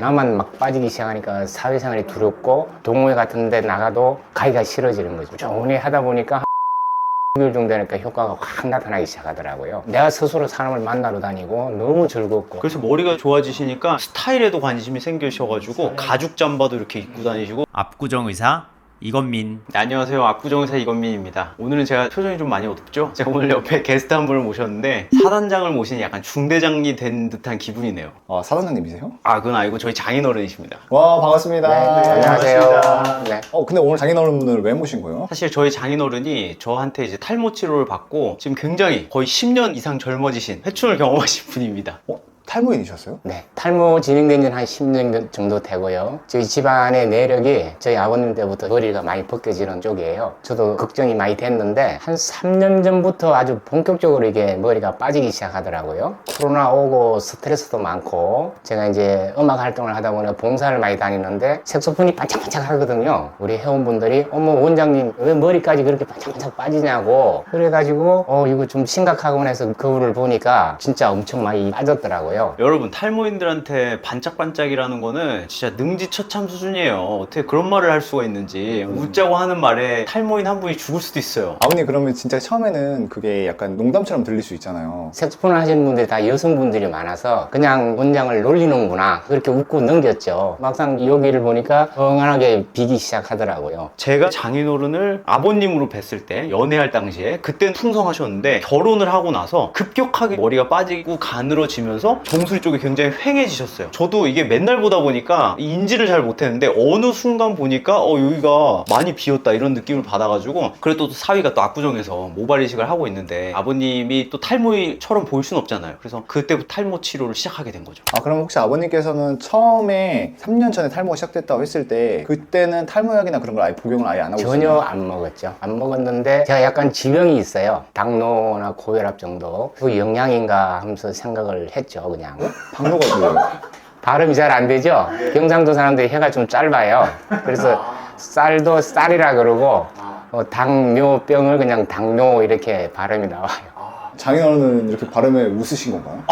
나만 막 빠지기 시작하니까 사회생활이 두렵고 동호회 같은 데 나가도 가기가 싫어지는 거죠. 조용히 하다 보니까 6일 정도 되니까 효과가 확 나타나기 시작하더라고요. 내가 스스로 사람을 만나러 다니고 너무 즐겁고. 그래서 머리가 좋아지시니까 스타일에도 관심이 생기셔가지고 가죽 잠바도 이렇게 입고 다니시고. 압구정 의사 이건민. 네, 안녕하세요. 압구정의사 이건민입니다. 오늘은 제가 표정이 좀 많이 어둡죠? 제가 오늘 옆에 게스트 한 분을 모셨는데 사단장을 모신 약간 중대장이 된 듯한 기분이네요. 사단장님이세요? 아, 그건 아니고 저희 장인어른이십니다. 와, 반갑습니다. 네, 안녕하세요. 반갑습니다. 네. 근데 오늘 장인어른을 왜 모신 거예요? 사실 저희 장인어른이 저한테 이제 탈모 치료를 받고 지금 굉장히 거의 10년 이상 젊어지신 회춘을 경험하신 분입니다. 탈모인이셨어요? 네. 탈모 진행된 지는 한 10년 정도 되고요. 저희 집안의 내력이 저희 아버님 때부터 머리가 많이 벗겨지는 쪽이에요. 저도 걱정이 많이 됐는데 한 3년 전부터 아주 본격적으로 이게 머리가 빠지기 시작하더라고요. 코로나 오고 스트레스도 많고 제가 이제 음악 활동을 하다 보니 봉사를 많이 다니는데 색소폰이 반짝반짝 하거든요. 우리 회원분들이 어머 원장님 왜 머리까지 그렇게 반짝반짝 빠지냐고 그래가지고 이거 좀 심각하구나 해서 거울을 보니까 진짜 엄청 많이 빠졌더라고요. 여러분, 탈모인들한테 반짝반짝이라는 거는 진짜 능지처참 수준이에요. 어떻게 그런 말을 할 수가 있는지. 웃자고 하는 말에 탈모인 한 분이 죽을 수도 있어요. 아버님 그러면 진짜 처음에는 그게 약간 농담처럼 들릴 수 있잖아요. 색소폰을 하시는 분들이 다 여성분들이 많아서 그냥 원장을 놀리는구나 그렇게 웃고 넘겼죠. 막상 여기를 보니까 엉한하게 비기 시작하더라고요. 제가 장인어른을 아버님으로 뵀을 때 연애할 당시에 그때는 풍성하셨는데 결혼을 하고 나서 급격하게 머리가 빠지고 가늘어지면서 정수리 쪽이 굉장히 휑해지셨어요. 저도 이게 맨날 보다 보니까 인지를 잘 못했는데 어느 순간 보니까 여기가 많이 비었다 이런 느낌을 받아가지고 그래도 또 사위가 또 압구정에서 모발 이식을 하고 있는데 아버님이 또 탈모처럼 보일 순 없잖아요. 그래서 그때부터 탈모 치료를 시작하게 된 거죠. 그럼 혹시 아버님께서는 처음에 3년 전에 탈모가 시작됐다고 했을 때 그때는 탈모약이나 그런 걸 아예 복용을 아예 안 하고 전혀 있었나요? 안 먹었죠. 안 먹었는데 제가 약간 지병이 있어요. 당뇨나 고혈압 정도. 그 영양인가 하면서 생각을 했죠, 그냥. 당뇨가 뭐예요? 발음이 잘 안 되죠? 경상도 사람들이 혀가 좀 짧아요. 그래서 쌀도 쌀이라 그러고 당뇨병을 그냥 당뇨 이렇게 발음이 나와요. 장인어른은 이렇게 발음에 웃으신 건가요?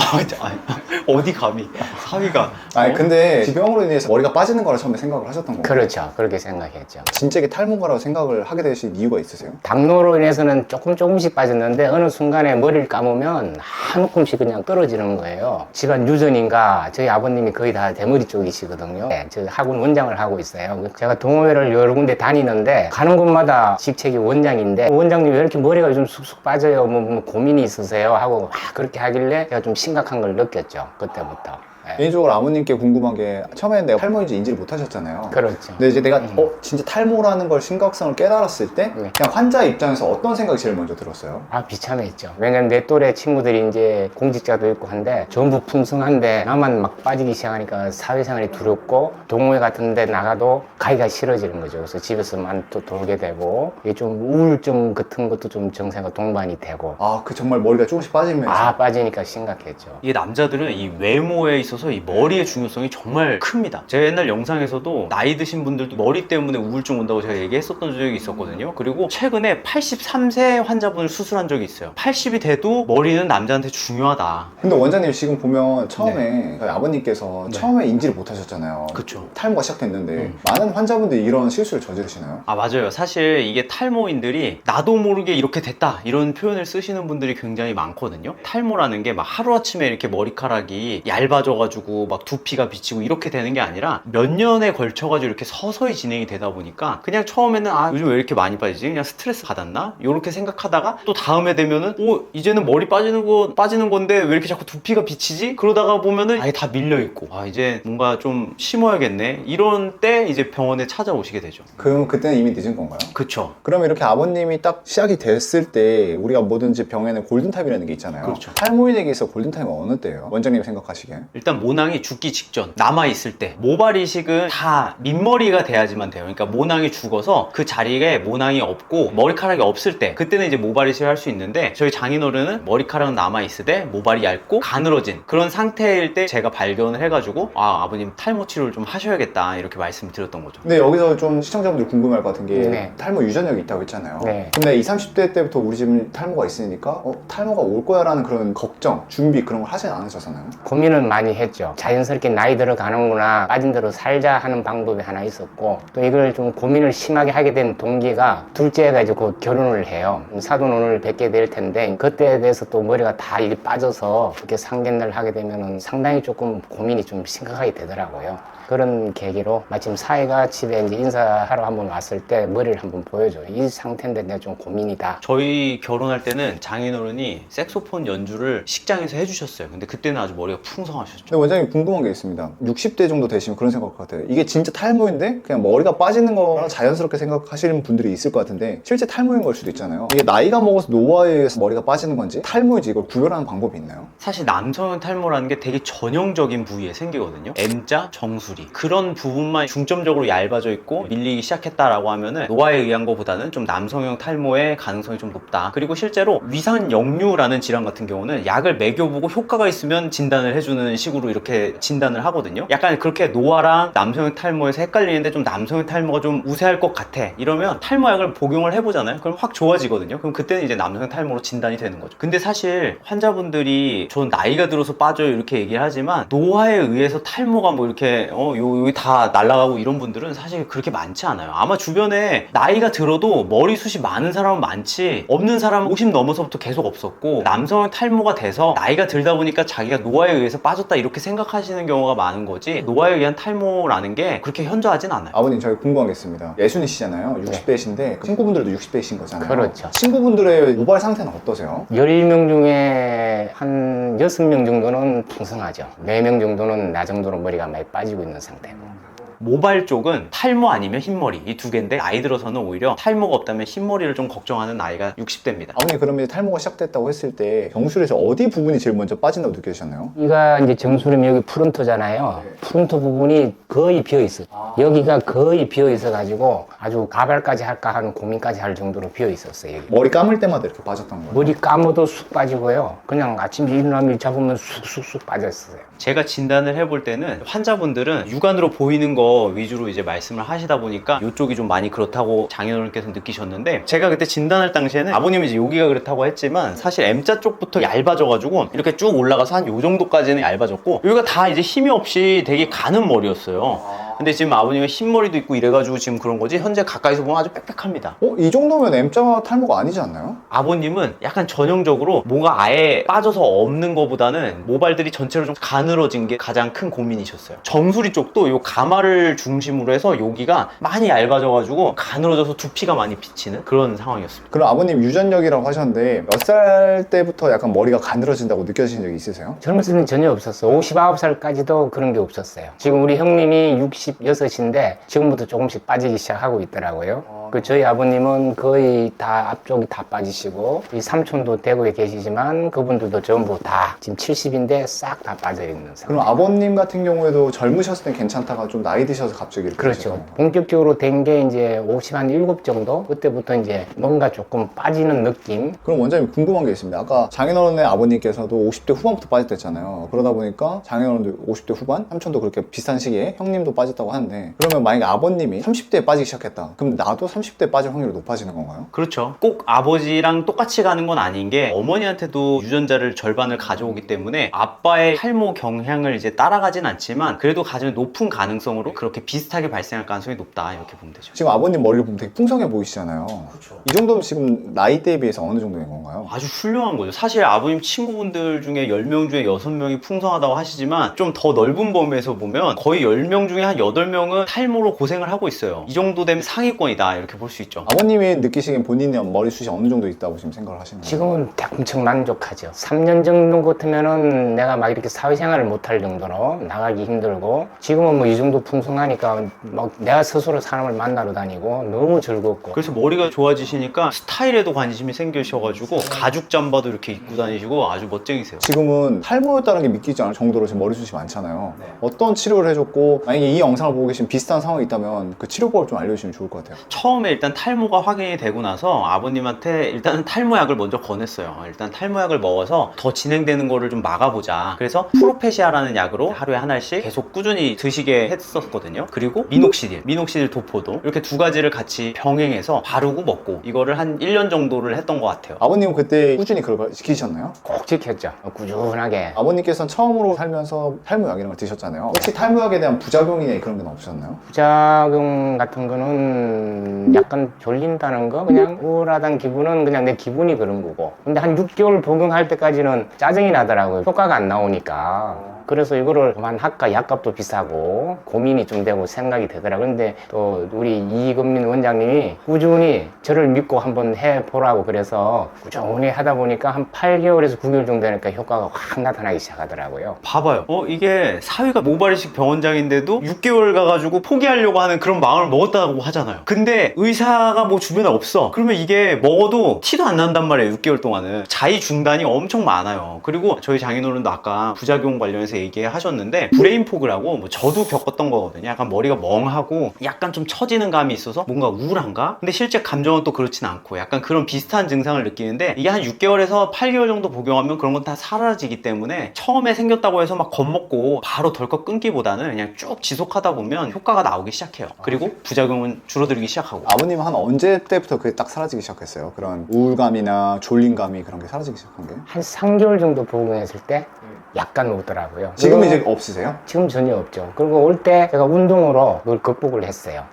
어디 감히 사위가. 근데 지병으로 인해서 머리가 빠지는 거라 처음에 생각을 하셨던 건가요? 그렇죠. 그렇게 생각했죠. 진짜 이게 탈모가라고 생각을 하게 되신 이유가 있으세요? 당뇨로 인해서는 조금씩 빠졌는데 어느 순간에 머리를 감으면 한 움큼씩 그냥 떨어지는 거예요. 집안 유전인가 저희 아버님이 거의 다 대머리 쪽이시거든요. 네, 저 학원 원장을 하고 있어요. 제가 동호회를 여러 군데 다니는데 가는 곳마다 직책이 원장인데 원장님 왜 이렇게 머리가 요즘 쑥쑥 빠져요? 뭐 고민이 있으세요? 하고 막 그렇게 하길래 제가 좀 심각한 걸 느꼈죠. 그때부터. 네. 개인적으로 아버님께 궁금한 게 처음에는 내가 탈모인지 인지를 못 하셨잖아요. 그렇죠. 근데 이제 내가 진짜 탈모라는 걸 심각성을 깨달았을 때 네. 그냥 환자 입장에서 어떤 생각이 제일 먼저 들었어요? 비참했죠. 왜냐면 내 또래 친구들이 이제 공직자도 있고 한데 전부 풍성한데 나만 막 빠지기 시작하니까 사회생활이 두렵고 동호회 같은 데 나가도 가기가 싫어지는 거죠. 그래서 집에서만 또 돌게 되고 이게 좀 우울증 같은 것도 좀 증세가 동반이 되고 그 정말 머리가 조금씩 빠지면서 빠지니까 심각했죠. 이게 남자들은 이 외모에 있어서 이 머리의 중요성이 정말 큽니다. 제가 옛날 영상에서도 나이 드신 분들도 머리 때문에 우울증 온다고 제가 얘기했었던 적이 있었거든요. 그리고 최근에 83세 환자분을 수술한 적이 있어요. 80이 돼도 머리는 남자한테 중요하다. 근데 원장님 지금 보면 처음에 저희 아버님께서 처음에 인지를 못 하셨잖아요. 그쵸. 탈모가 시작됐는데 많은 환자분들이 이런 실수를 저지르시나요? 맞아요. 사실 이게 탈모인들이 나도 모르게 이렇게 됐다 이런 표현을 쓰시는 분들이 굉장히 많거든요. 탈모라는 게 막 하루아침에 이렇게 머리카락이 얇아져가지고 막 두피가 비치고 이렇게 되는 게 아니라 몇 년에 걸쳐가지고 이렇게 서서히 진행이 되다 보니까 그냥 처음에는 요즘 왜 이렇게 많이 빠지지? 그냥 스트레스 받았나? 이렇게 생각하다가 또 다음에 되면은 이제는 머리 빠지는 건데 왜 이렇게 자꾸 두피가 비치지? 그러다가 보면은 아예 다 밀려있고 이제 뭔가 좀 심어야겠네 이런 때 이제 병원에 찾아오시게 되죠. 그럼 그때는 이미 늦은 건가요? 그쵸. 그러면 이렇게 아버님이 딱 시작이 됐을 때 우리가 뭐든지 병에는 골든타임이라는 게 있잖아요. 그렇죠. 탈모인에게서 골든타임은 어느 때예요? 원장님이 생각하시기에? 일단 모낭이 죽기 직전 남아있을 때 모발 이식은 다 민머리가 돼야지만 돼요. 그러니까 모낭이 죽어서 그 자리에 모낭이 없고 머리카락이 없을 때 그때는 이제 모발 이식을 할 수 있는데 저희 장인어른은 머리카락은 남아있으되 모발이 얇고 가늘어진 그런 상태일 때 제가 발견을 해가지고 아버님 탈모 치료를 좀 하셔야겠다 이렇게 말씀을 드렸던 거죠. 근데 여기서 좀 시청자분들 궁금할 것 같은 게 네. 탈모 유전력이 있다고 했잖아요. 네. 근데 20, 30대 때부터 우리 집은 탈모가 있으니까 탈모가 올 거야 라는 그런 걱정, 준비 그런 걸 하진 않으셨었나요? 고민을 많이 했죠. 자연스럽게 나이 들어가는구나, 빠진 대로 살자 하는 방법이 하나 있었고, 또 이걸 좀 고민을 심하게 하게 된 동기가 둘째가 이제 곧 결혼을 해요. 사돈혼을 뵙게 될 텐데 그때에 대해서 또 머리가 다 이리 빠져서 그렇게 상견례를 하게 되면은 상당히 조금 고민이 좀 심각하게 되더라고요. 그런 계기로 마침 사이가 집에 이제 인사하러 한번 왔을 때 머리를 한번 보여줘요. 이 상태인데 내가 좀 고민이다. 저희 결혼할 때는 장인어른이 색소폰 연주를 식장에서 해주셨어요. 근데 그때는 아주 머리가 풍성하셨죠. 근데 원장님 궁금한 게 있습니다. 60대 정도 되시면 그런 생각 같아요. 이게 진짜 탈모인데 그냥 머리가 빠지는 거랑 자연스럽게 생각하시는 분들이 있을 것 같은데 실제 탈모인 걸 수도 있잖아요. 이게 나이가 먹어서 노화에 의해서 머리가 빠지는 건지 탈모인지 이걸 구별하는 방법이 있나요? 사실 남성형 탈모라는 게 되게 전형적인 부위에 생기거든요. M자, 정수리 그런 부분만 중점적으로 얇아져 있고 밀리기 시작했다라고 하면은 노화에 의한 것보다는 좀 남성형 탈모의 가능성이 좀 높다. 그리고 실제로 위산역류라는 질환 같은 경우는 약을 먹여보고 효과가 있으면 진단을 해주는 식으로 이렇게 진단을 하거든요. 약간 그렇게 노화랑 남성형 탈모에서 헷갈리는데 좀 남성형 탈모가 좀 우세할 것 같아 이러면 탈모약을 복용을 해보잖아요. 그럼 확 좋아지거든요. 그럼 그때는 이제 남성형 탈모로 진단이 되는 거죠. 근데 사실 환자분들이 전 나이가 들어서 빠져요 이렇게 얘기를 하지만 노화에 의해서 탈모가 뭐 이렇게 여기 다 날아가고 이런 분들은 사실 그렇게 많지 않아요. 아마 주변에 나이가 들어도 머리숱이 많은 사람은 많지 없는 사람은 50 넘어서부터 계속 없었고 남성형 탈모가 돼서 나이가 들다 보니까 자기가 노화에 의해서 빠졌다 이렇게 생각하시는 경우가 많은 거지 노화에 의한 탈모라는 게 그렇게 현저하진 않아요. 아버님 저희 궁금한 게 있습니다. 예순이시잖아요. 60대이신데 친구분들도 60대이신 거잖아요. 그렇죠. 친구분들의 모발 상태는 어떠세요? 10명 중에 한 6명 정도는 풍성하죠. 4명 정도는 나 정도로 머리가 많이 빠지고 있는 상태고. 모발 쪽은 탈모 아니면 흰머리 이 두 개인데 나이 들어서는 오히려 탈모가 없다면 흰머리를 좀 걱정하는 나이가 60대입니다. 아버님 그러면 탈모가 시작됐다고 했을 때 경술에서 어디 부분이 제일 먼저 빠진다고 느껴지셨나요? 여기가 이제 정수리면 여기 프론토잖아요. 프론토 부분이 거의 비어 있어요. 여기가 거의 비어 있어 가지고 아주 가발까지 할까 하는 고민까지 할 정도로 비어 있었어요. 여기. 머리 감을 때마다 이렇게 빠졌던 거예요? 머리 감아도 쑥 빠지고요. 그냥 아침 일어나면 잡으면 쑥쑥쑥 빠졌어요. 제가 진단을 해볼 때는 환자분들은 육안으로 보이는 거 위주로 이제 말씀을 하시다 보니까 이쪽이 좀 많이 그렇다고 장인어른께서 느끼셨는데 제가 그때 진단할 당시에는 아버님은 이제 여기가 그렇다고 했지만 사실 M자 쪽부터 얇아져가지고 이렇게 쭉 올라가서 한 요 정도까지는 얇아졌고 여기가 다 이제 힘이 없이 되게 가는 머리였어요. 근데 지금 아버님은 흰머리도 있고 이래가지고 지금 그런 거지 현재 가까이서 보면 아주 빽빽합니다. 이 정도면 M자 탈모가 아니지 않나요? 아버님은 약간 전형적으로 뭐가 아예 빠져서 없는 것보다는 모발들이 전체로 좀 가늘어진 게 가장 큰 고민이셨어요. 정수리 쪽도 요 가마를 중심으로 해서 여기가 많이 얇아져가지고 가늘어져서 두피가 많이 비치는 그런 상황이었습니다. 그럼 아버님 유전력이라고 하셨는데 몇 살 때부터 약간 머리가 가늘어진다고 느껴지신 적이 있으세요? 젊었을 때는 전혀 없었어요. 59살까지도 그런 게 없었어요. 지금 우리 형님이 66인데 지금부터 조금씩 빠지기 시작하고 있더라고요. 그 저희 아버님은 거의 다 앞쪽이 다 빠지시고 이 삼촌도 대구에 계시지만 그분들도 전부 다 지금 70인데 싹 다 빠져 있는 상태. 그럼 아버님 같은 경우에도 젊으셨을 땐 괜찮다가 좀 나이 드셔서 갑자기 이렇게 그렇죠. 되셨어요? 본격적으로 된 게 이제 57 정도? 그때부터 이제 뭔가 조금 빠지는 느낌? 그럼 원장님 궁금한 게 있습니다. 아까 장인어른의 아버님께서도 50대 후반부터 빠졌댔잖아요. 그러다 보니까 장인어른도 50대 후반, 삼촌도 그렇게 비슷한 시기에 형님도 빠졌다고 하는데 그러면 만약에 아버님이 30대에 빠지기 시작했다. 그럼 나도 30대에 빠질 확률이 높아지는 건가요? 그렇죠. 꼭 아버지랑 똑같이 가는 건 아닌 게 어머니한테도 유전자를 절반을 가져오기 때문에 아빠의 탈모 경향을 이제 따라가진 않지만 그래도 가장 높은 가능성으로 그렇게 비슷하게 발생할 가능성이 높다 이렇게 보면 되죠. 지금 아버님 머리를 보면 되게 풍성해 보이시잖아요. 그렇죠. 이 정도면 지금 나이대에 비해서 어느 정도인 건가요? 아주 훌륭한 거죠. 사실 아버님 친구분들 중에 10명 중에 6명이 풍성하다고 하시지만 좀 더 넓은 범위에서 보면 거의 10명 중에 한 8명은 탈모로 고생을 하고 있어요. 이 정도 되면 상위권이다 이렇게 볼 수 있죠. 아버님이 느끼시기엔 본인의 머리숱이 어느 정도 있다고 지금 생각을 하시는 거예요? 지금은 엄청 만족하죠. 3년 정도 같으면은 내가 막 이렇게 사회생활을 못할 정도로 나가기 힘들고 지금은 뭐 이 정도 풍성하니까 막 내가 스스로 사람을 만나러 다니고 너무 즐겁고 그래서 머리가 좋아지시니까 스타일에도 관심이 생기셔가지고 가죽 잠바도 이렇게 입고 다니시고 아주 멋쟁이세요. 지금은 탈모였다는 게 믿기지 않을 정도로 지금 머리숱이 많잖아요. 어떤 치료를 해줬고 만약에 이 영상을 보고 계신 비슷한 상황이 있다면 그 치료법을 좀 알려주시면 좋을 것 같아요. 처음에 처음에 일단 탈모가 확인이 되고 나서 아버님한테 일단은 탈모약을 먼저 권했어요. 일단 탈모약을 먹어서 더 진행되는 거를 좀 막아보자. 그래서 프로페시아라는 약으로 하루에 한 알씩 계속 꾸준히 드시게 했었거든요. 그리고 미녹시딜 도포도 이렇게 두 가지를 같이 병행해서 바르고 먹고 이거를 한 1년 정도를 했던 것 같아요. 아버님은 그때 꾸준히 그걸 지키셨나요? 꼭 지켰죠. 꾸준하게. 아버님께서는 처음으로 살면서 탈모약 이런 걸 드셨잖아요. 혹시 탈모약에 대한 부작용이나 그런 건 없으셨나요? 부작용 같은 거는 약간 졸린다는 거, 그냥 우울하다는 기분은 그냥 내 기분이 그런 거고. 근데 한 6개월 복용할 때까지는 짜증이 나더라고요. 효과가 안 나오니까. 그래서 이거를 그만할까, 약값도 비싸고 고민이 좀 되고 생각이 되더라고요. 근데 또 우리 이건민 원장님이 꾸준히 저를 믿고 한번 해보라고 그래서 꾸준히 하다 보니까 한 8개월에서 9개월 정도 되니까 효과가 확 나타나기 시작하더라고요. 봐봐요. 이게 사위가 모발이식 병원장인데도 6개월 가가지고 포기하려고 하는 그런 마음을 먹었다고 하잖아요. 근데 의사가 뭐 주변에 없어. 그러면 이게 먹어도 티도 안 난단 말이에요. 6개월 동안은. 자의 중단이 엄청 많아요. 그리고 저희 장인어른도 아까 부작용 관련해서 얘기하셨는데 브레인포그라고 뭐 저도 겪었던 거거든요. 약간 머리가 멍하고 약간 좀 처지는 감이 있어서 뭔가 우울한가? 근데 실제 감정은 또 그렇진 않고 약간 그런 비슷한 증상을 느끼는데 이게 한 6개월에서 8개월 정도 복용하면 그런 건 다 사라지기 때문에 처음에 생겼다고 해서 막 겁먹고 바로 덜컥 끊기보다는 그냥 쭉 지속하다 보면 효과가 나오기 시작해요. 그리고 부작용은 줄어들기 시작하고. 아버님은 한 언제 때부터 그게 딱 사라지기 시작했어요? 그런 우울감이나 졸림감이 그런 게 사라지기 시작한 게? 한 3개월 정도 복용했을 때 약간 오더라고요. 지금은 그리고 이제 없으세요? 지금 전혀 없죠. 그리고 올 때 제가 운동으로 그걸 극복을 했어요.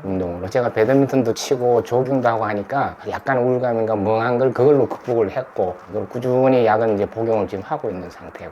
운동으로. 제가 배드민턴도 치고 조깅도 하고 하니까 약간 우울감인가 멍한 걸 그걸로 극복을 했고, 그걸 꾸준히 약은 이제 복용을 지금 하고 있는 상태고.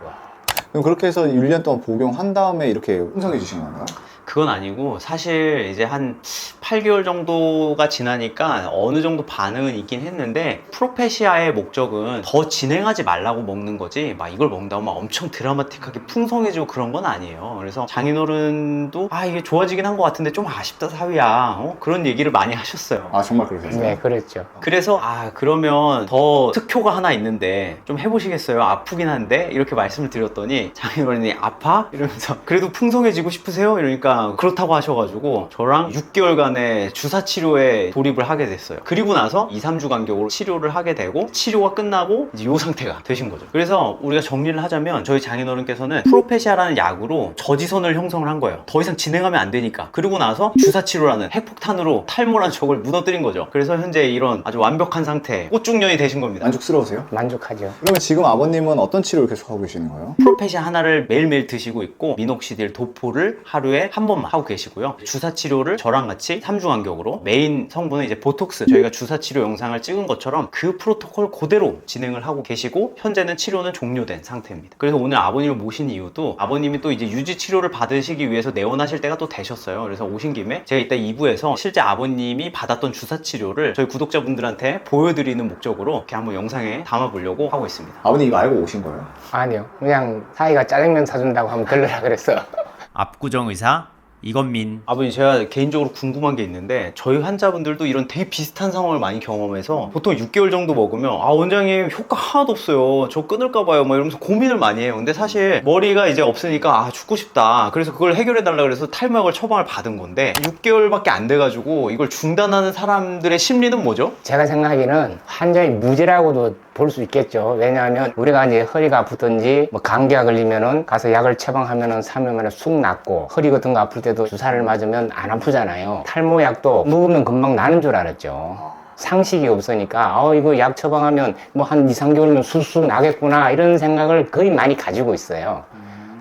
그럼 그렇게 해서 1년 동안 복용한 다음에 이렇게 형성해 주신 건가요? 그건 아니고 사실 이제 한 8개월 정도가 지나니까 어느 정도 반응은 있긴 했는데 프로페시아의 목적은 더 진행하지 말라고 먹는 거지 막 이걸 먹는다고 막 엄청 드라마틱하게 풍성해지고 그런 건 아니에요. 그래서 장인어른도 이게 좋아지긴 한 것 같은데 좀 아쉽다 사위야 그런 얘기를 많이 하셨어요. 아 정말 그러셨어요? 네, 그랬죠. 그래서 그러면 더 특효가 하나 있는데 좀 해보시겠어요? 아프긴 한데 이렇게 말씀을 드렸더니 장인어른이 아파? 이러면서 그래도 풍성해지고 싶으세요? 이러니까 그렇다고 하셔가지고 저랑 6개월간의 주사 치료에 돌입을 하게 됐어요. 그리고 나서 2-3주 간격으로 치료를 하게 되고 치료가 끝나고 이제 이 상태가 되신 거죠. 그래서 우리가 정리를 하자면 저희 장인어른께서는 프로페시아라는 약으로 저지선을 형성을 한 거예요. 더 이상 진행하면 안 되니까. 그리고 나서 주사 치료라는 핵폭탄으로 탈모란 적을 무너뜨린 거죠. 그래서 현재 이런 아주 완벽한 상태 꽃중년이 되신 겁니다. 만족스러우세요? 만족하죠. 그러면 지금 아버님은 어떤 치료를 계속 하고 계시는 거예요? 프로페시아 하나를 매일매일 드시고 있고 미녹시딜 도포를 하루에 한 번만 하고 계시고요. 주사 치료를 저랑 같이 3주 간격으로 메인 성분은 이제 보톡스 저희가 주사 치료 영상을 찍은 것처럼 그 프로토콜 그대로 진행을 하고 계시고 현재는 치료는 종료된 상태입니다. 그래서 오늘 아버님을 모신 이유도 아버님이 또 이제 유지 치료를 받으시기 위해서 내원하실 때가 또 되셨어요. 그래서 오신 김에 제가 이따 2부에서 실제 아버님이 받았던 주사 치료를 저희 구독자분들한테 보여드리는 목적으로 이렇게 한번 영상에 담아보려고 하고 있습니다. 아버님 이거 알고 오신 거예요? 아니요. 그냥 사이가 짜장면 사준다고 하면 들르라 그랬어. 압구정 의사 이건민. 아버님 제가 개인적으로 궁금한 게 있는데 저희 환자분들도 이런 되게 비슷한 상황을 많이 경험해서 보통 6개월 정도 먹으면 원장님 효과 하나도 없어요 저 끊을까 봐요 막 이러면서 고민을 많이 해요. 근데 사실 머리가 이제 없으니까 죽고 싶다 그래서 그걸 해결해 달라 그래서 탈모약을 처방을 받은 건데 6개월밖에 안 돼가지고 이걸 중단하는 사람들의 심리는 뭐죠? 제가 생각하기에는 환자의 무지라고도 볼 수 있겠죠. 왜냐하면 우리가 이제 허리가 아프든지 뭐 감기가 걸리면은 가서 약을 처방하면은 3일 만에 쑥 낫고 허리 같은 거 아플 때도 주사를 맞으면 안 아프잖아요. 탈모약도 먹으면 금방 나는 줄 알았죠. 상식이 없으니까 이거 약 처방하면 뭐 한 2-3개월이면 쑥쑥 나겠구나 이런 생각을 거의 많이 가지고 있어요.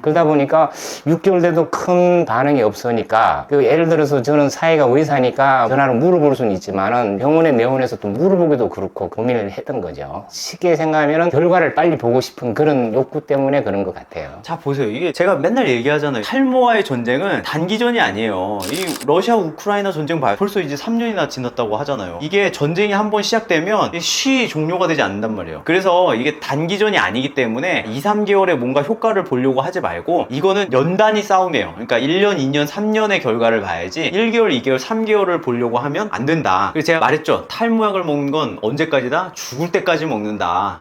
그러다 보니까 6개월 돼도 큰 반응이 없으니까 예를 들어서 저는 사이가 의사니까 전화로 물어볼 수는 있지만은 병원에 내원해서 또 물어보기도 그렇고 고민을 했던 거죠. 쉽게 생각하면 결과를 빨리 보고 싶은 그런 욕구 때문에 그런 것 같아요. 자 보세요. 이게 제가 맨날 얘기하잖아요. 탈모와의 전쟁은 단기전이 아니에요. 이 러시아 우크라이나 전쟁 봐요. 벌써 이제 3년이나 지났다고 하잖아요. 이게 전쟁이 한번 시작되면 쉬 종료가 되지 않는단 말이에요. 그래서 이게 단기전이 아니기 때문에 2-3개월에 뭔가 효과를 보려고 하지 말고 이거는 연단위 싸움이에요. 그러니까 1년, 2년, 3년의 결과를 봐야지 1개월, 2개월, 3개월을 보려고 하면 안 된다. 그래서 제가 말했죠. 탈모약을 먹는 건 언제까지다? 죽을 때까지 먹는다.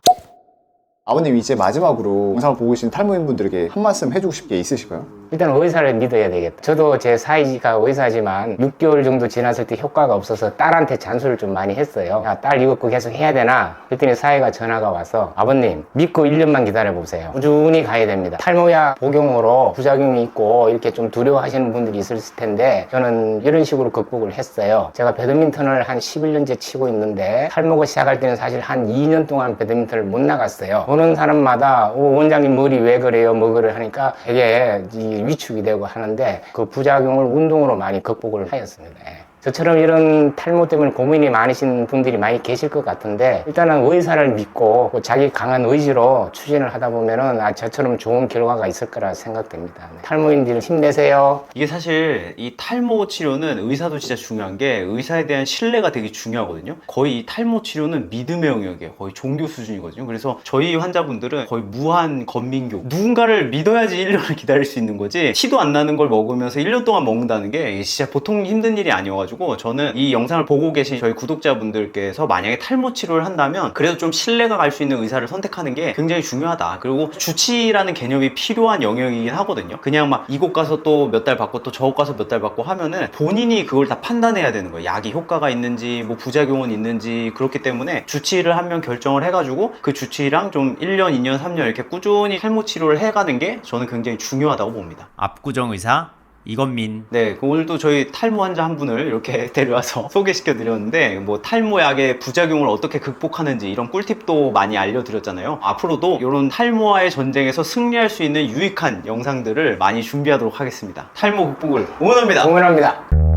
아버님 이제 마지막으로 영상을 보고 계신 탈모인분들에게 한 말씀 해주고 싶은 게 있으실까요? 일단 의사를 믿어야 되겠다. 저도 제 사이가 의사지만 6개월 정도 지났을 때 효과가 없어서 딸한테 잔소리를 좀 많이 했어요. 야, 딸 이거 계속 해야 되나? 그랬더니 사이가 전화가 와서 아버님 믿고 1년만 기다려보세요. 꾸준히 가야 됩니다. 탈모약 복용으로 부작용이 있고 이렇게 좀 두려워하시는 분들이 있을 텐데 저는 이런 식으로 극복을 했어요. 제가 배드민턴을 한 11년째 치고 있는데 탈모가 시작할 때는 사실 한 2년 동안 배드민턴을 못 나갔어요. 보는 사람마다 원장님 머리 왜 그래요? 뭐 그래 하니까 되게 위축이 되고 하는데 그 부작용을 운동으로 많이 극복을 하였습니다. 저처럼 이런 탈모 때문에 고민이 많으신 분들이 많이 계실 것 같은데 일단은 의사를 믿고 자기 강한 의지로 추진을 하다 보면은 저처럼 좋은 결과가 있을 거라 생각됩니다. 탈모인들 힘내세요. 이게 사실 이 탈모 치료는 의사도 진짜 중요한 게 의사에 대한 신뢰가 되게 중요하거든요. 거의 이 탈모 치료는 믿음의 영역이에요. 거의 종교 수준이거든요. 그래서 저희 환자분들은 거의 무한 건민교. 누군가를 믿어야지 1년을 기다릴 수 있는 거지 티도 안 나는 걸 먹으면서 1년 동안 먹는다는 게 진짜 보통 힘든 일이 아니어가지고 저는 이 영상을 보고 계신 저희 구독자분들께서 만약에 탈모 치료를 한다면 그래도 좀 신뢰가 갈 수 있는 의사를 선택하는 게 굉장히 중요하다. 그리고 주치라는 개념이 필요한 영역이긴 하거든요. 그냥 막 이곳 가서 또 몇 달 받고 또 저곳 가서 몇 달 받고 하면은 본인이 그걸 다 판단해야 되는 거예요. 약이 효과가 있는지 뭐 부작용은 있는지. 그렇기 때문에 주치의를 한 명 결정을 해가지고 그 주치의랑 좀 1년, 2년, 3년 이렇게 꾸준히 탈모 치료를 해가는 게 저는 굉장히 중요하다고 봅니다. 압구정 의사 이건민. 네, 오늘도 저희 탈모 환자 한 분을 이렇게 데려와서 소개시켜 드렸는데 뭐 탈모약의 부작용을 어떻게 극복하는지 이런 꿀팁도 많이 알려드렸잖아요. 앞으로도 이런 탈모와의 전쟁에서 승리할 수 있는 유익한 영상들을 많이 준비하도록 하겠습니다. 탈모 극복을 응원합니다. 응원합니다.